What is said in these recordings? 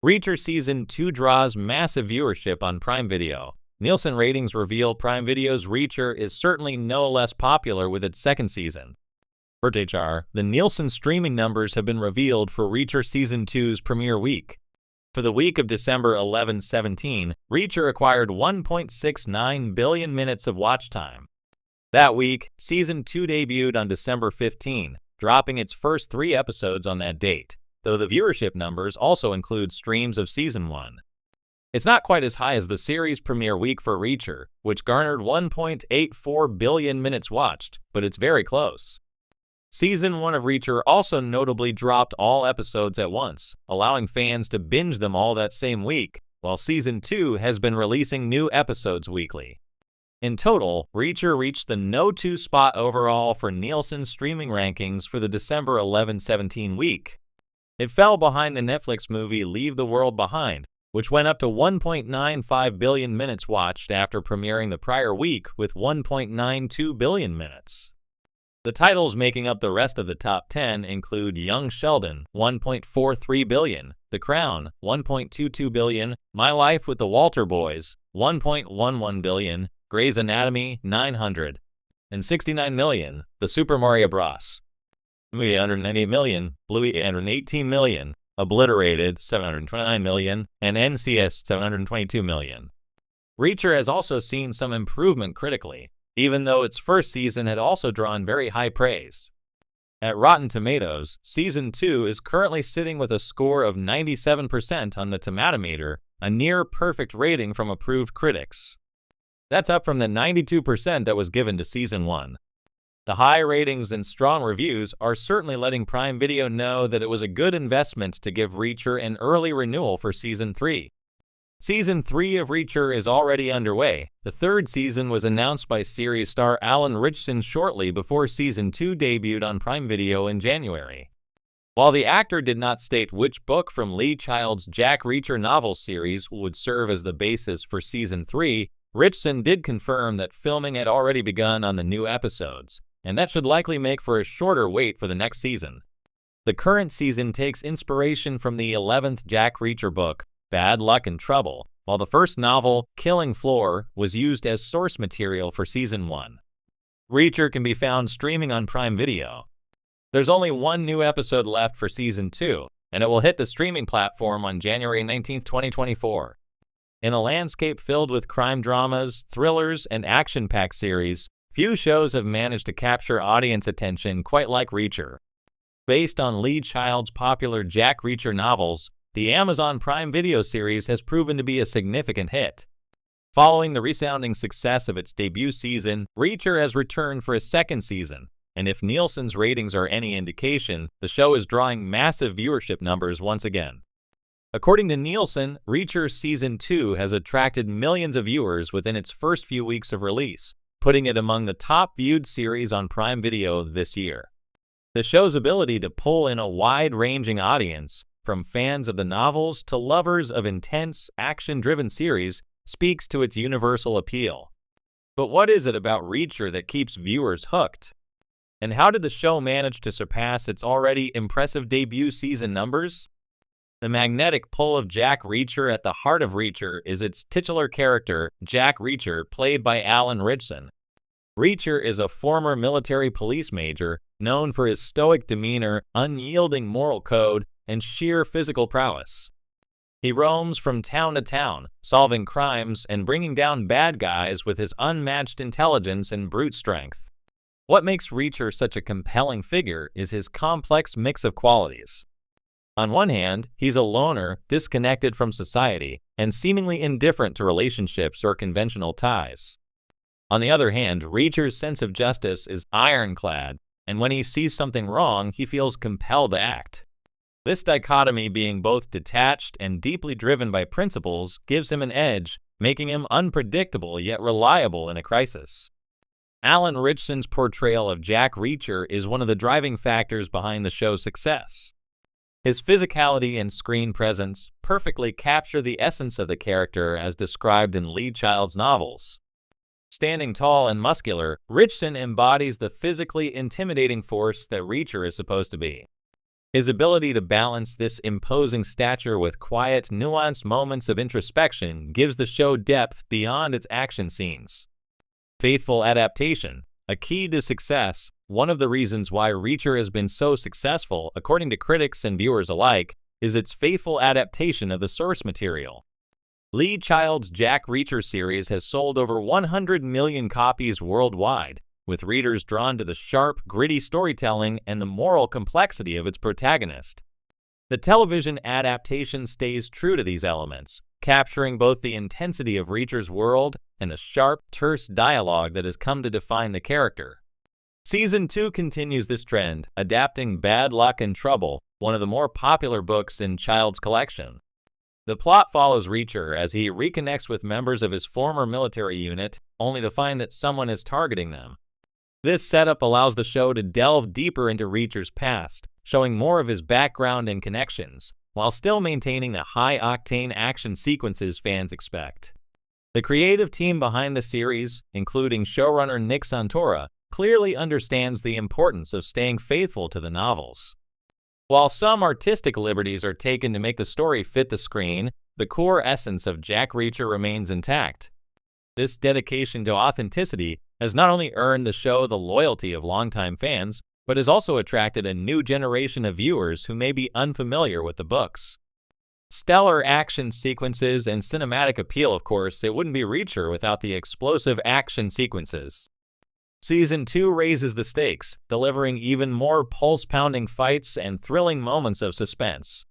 Reacher Season 2 draws massive viewership on Prime Video. Nielsen ratings reveal Prime Video's Reacher is certainly no less popular with its second season. The Nielsen streaming numbers have been revealed for Reacher Season 2's premiere week. For the week of December 11-17, Reacher acquired 1.69 billion minutes of watch time. That week, Season 2 debuted on December 15, dropping its first 3 episodes on that date, though the viewership numbers also include streams of Season 1. It's not quite as high as the series' premiere week for Reacher, which garnered 1.84 billion minutes watched, but it's very close. Season 1 of Reacher also notably dropped all episodes at once, allowing fans to binge them all that same week, while Season 2 has been releasing new episodes weekly. In total, Reacher reached the No. 2 spot overall for Nielsen streaming rankings for the December 11-17 week. It fell behind the Netflix movie Leave the World Behind, which went up to 1.95 billion minutes watched after premiering the prior week with 1.92 billion minutes. The titles making up the rest of the top 10 include Young Sheldon, 1.43 billion, The Crown, 1.22 billion, My Life with the Walter Boys, 1.11 billion, Grey's Anatomy, 969 million, The Super Mario Bros. Movie 198 million, Bluey 818 million, Obliterated 729 million, and NCS 722 million. Reacher has also seen some improvement critically, even though its first season had also drawn very high praise. At Rotten Tomatoes, Season 2 is currently sitting with a score of 97% on the Tomatometer, a near-perfect rating from approved critics. That's up from the 92% that was given to Season 1. The high ratings and strong reviews are certainly letting Prime Video know that it was a good investment to give Reacher an early renewal for Season 3. Season 3 of Reacher is already underway. The third season was announced by series star Alan Ritchson shortly before Season 2 debuted on Prime Video in January. While the actor did not state which book from Lee Child's Jack Reacher novel series would serve as the basis for Season 3, Ritchson did confirm that filming had already begun on the new episodes, and that should likely make for a shorter wait for the next season. The current season takes inspiration from the 11th Jack Reacher book, Bad Luck and Trouble, while the first novel, Killing Floor, was used as source material for Season 1. Reacher can be found streaming on Prime Video. There's only one new episode left for Season 2, and it will hit the streaming platform on January 19, 2024. In a landscape filled with crime dramas, thrillers, and action-packed series, few shows have managed to capture audience attention quite like Reacher. Based on Lee Child's popular Jack Reacher novels, the Amazon Prime Video series has proven to be a significant hit. Following the resounding success of its debut season, Reacher has returned for a second season, and if Nielsen's ratings are any indication, the show is drawing massive viewership numbers once again. According to Nielsen, Reacher Season 2 has attracted millions of viewers within its first few weeks of release, putting it among the top viewed series on Prime Video this year. The show's ability to pull in a wide-ranging audience, from fans of the novels to lovers of intense, action-driven series, speaks to its universal appeal. But what is it about Reacher that keeps viewers hooked? And how did the show manage to surpass its already impressive debut season numbers? The magnetic pull of Jack Reacher at the heart of Reacher is its titular character, Jack Reacher, played by Alan Ritchson. Reacher is a former military police major, known for his stoic demeanor, unyielding moral code, and sheer physical prowess. He roams from town to town, solving crimes and bringing down bad guys with his unmatched intelligence and brute strength. What makes Reacher such a compelling figure is his complex mix of qualities. On one hand, he's a loner, disconnected from society, and seemingly indifferent to relationships or conventional ties. On the other hand, Reacher's sense of justice is ironclad, and when he sees something wrong, he feels compelled to act. This dichotomy, being both detached and deeply driven by principles, gives him an edge, making him unpredictable yet reliable in a crisis. Alan Ritchson's portrayal of Jack Reacher is one of the driving factors behind the show's success. His physicality and screen presence perfectly capture the essence of the character as described in Lee Child's novels. Standing tall and muscular, Ritchson embodies the physically intimidating force that Reacher is supposed to be. His ability to balance this imposing stature with quiet, nuanced moments of introspection gives the show depth beyond its action scenes. Faithful adaptation. A key to success. One of the reasons why Reacher has been so successful, according to critics and viewers alike, is its faithful adaptation of the source material. Lee Child's Jack Reacher series has sold over 100 million copies worldwide, with readers drawn to the sharp, gritty storytelling and the moral complexity of its protagonist. The television adaptation stays true to these elements, capturing both the intensity of Reacher's world and the sharp, terse dialogue that has come to define the character. Season 2 continues this trend, adapting Bad Luck and Trouble, one of the more popular books in Child's collection. The plot follows Reacher as he reconnects with members of his former military unit, only to find that someone is targeting them. This setup allows the show to delve deeper into Reacher's past, showing more of his background and connections, while still maintaining the high-octane action sequences fans expect. The creative team behind the series, including showrunner Nick Santora, clearly understands the importance of staying faithful to the novels. While some artistic liberties are taken to make the story fit the screen, the core essence of Jack Reacher remains intact. This dedication to authenticity has not only earned the show the loyalty of longtime fans, but has also attracted a new generation of viewers who may be unfamiliar with the books. Stellar action sequences and cinematic appeal, of course. It wouldn't be Reacher without the explosive action sequences. Season 2 raises the stakes, delivering even more pulse-pounding fights and thrilling moments of suspense.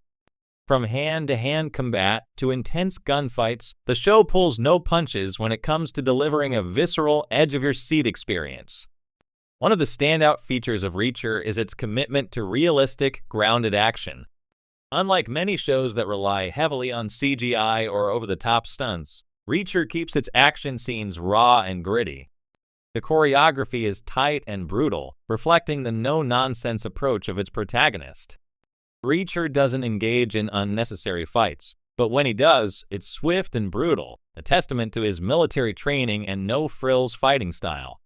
From hand-to-hand combat to intense gunfights, the show pulls no punches when it comes to delivering a visceral, edge-of-your-seat experience. One of the standout features of Reacher is its commitment to realistic, grounded action. Unlike many shows that rely heavily on CGI or over-the-top stunts, Reacher keeps its action scenes raw and gritty. The choreography is tight and brutal, reflecting the no-nonsense approach of its protagonist. Reacher doesn't engage in unnecessary fights, but when he does, it's swift and brutal, a testament to his military training and no-frills fighting style.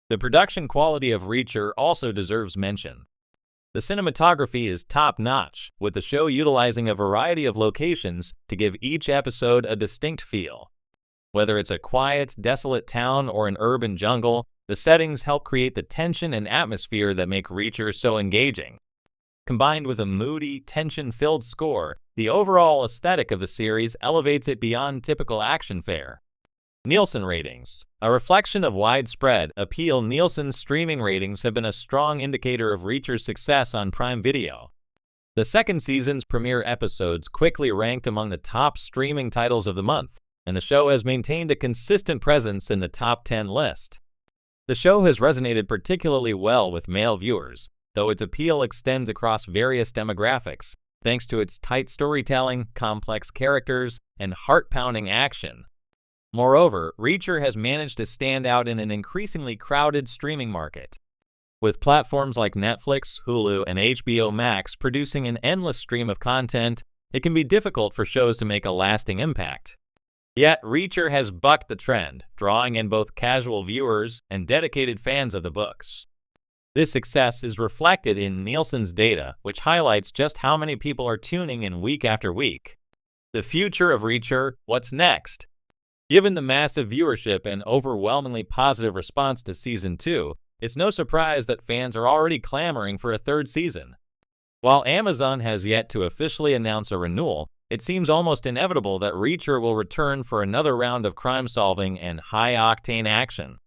The production quality of Reacher also deserves mention. The cinematography is top-notch, with the show utilizing a variety of locations to give each episode a distinct feel. Whether it's a quiet, desolate town or an urban jungle, the settings help create the tension and atmosphere that make Reacher so engaging. Combined with a moody, tension-filled score, the overall aesthetic of the series elevates it beyond typical action fare. Nielsen ratings. A reflection of widespread appeal, Nielsen's streaming ratings have been a strong indicator of Reacher's success on Prime Video. The second season's premiere episodes quickly ranked among the top streaming titles of the month, and the show has maintained a consistent presence in the top 10 list. The show has resonated particularly well with male viewers, though its appeal extends across various demographics, thanks to its tight storytelling, complex characters, and heart-pounding action. Moreover, Reacher has managed to stand out in an increasingly crowded streaming market. With platforms like Netflix, Hulu, and HBO Max producing an endless stream of content, it can be difficult for shows to make a lasting impact. Yet, Reacher has bucked the trend, drawing in both casual viewers and dedicated fans of the books. This success is reflected in Nielsen's data, which highlights just how many people are tuning in week after week. The future of Reacher, what's next? Given the massive viewership and overwhelmingly positive response to Season 2, it's no surprise that fans are already clamoring for a third season. While Amazon has yet to officially announce a renewal, it seems almost inevitable that Reacher will return for another round of crime-solving and high-octane action.